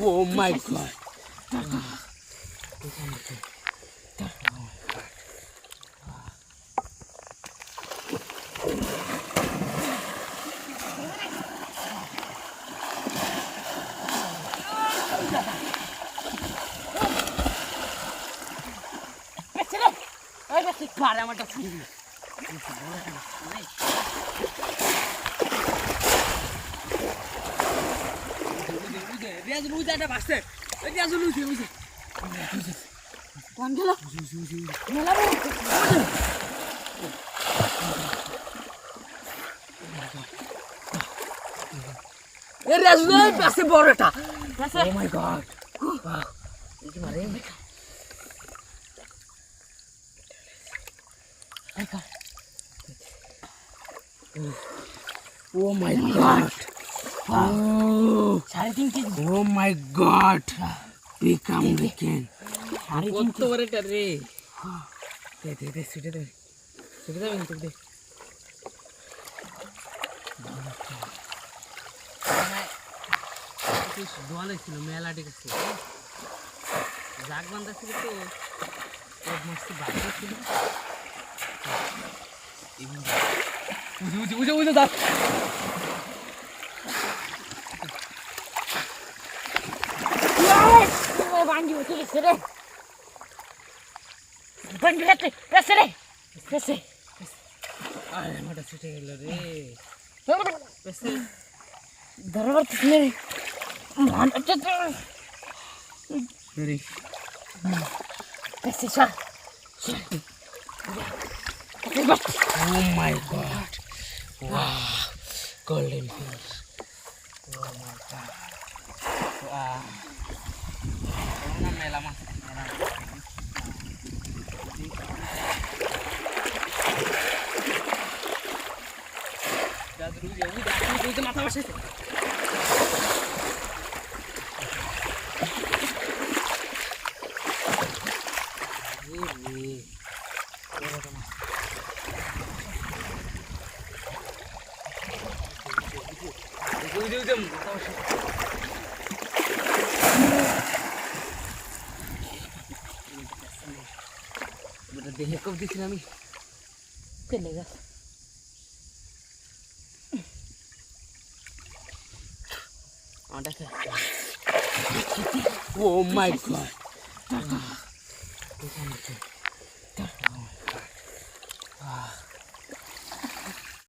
Oh my god. Para mata full. Resolution বাসে resolution বুঝে কোন গেল মেলা এ resolution পাশে বড়টা oh my god wow এই মারে Oh my god. Oh. Oh my god. Become again. কত বড় এটা রে দে সুটে দে কিন্তু দে দোয়ালে ছিল মেলা ঠিক আছে জাগ বান্ধা ছিল তো মস্ত বাড়ি ছিল উজে দাঁত বান্ধি উঠে গেছে রে বান্ধি হাতে পেছে আরে আমাটা ছুটে গেল রে পেছে দরবার থেকে মান আচ্ছা তো রে পেছে সর Oh my god. Wow. Golden fish. Oh my god. Wow. Una mela más. Ya mata base. দেহে কব দিছিলাম আমি চলে গেছে আমারটা Oh my god.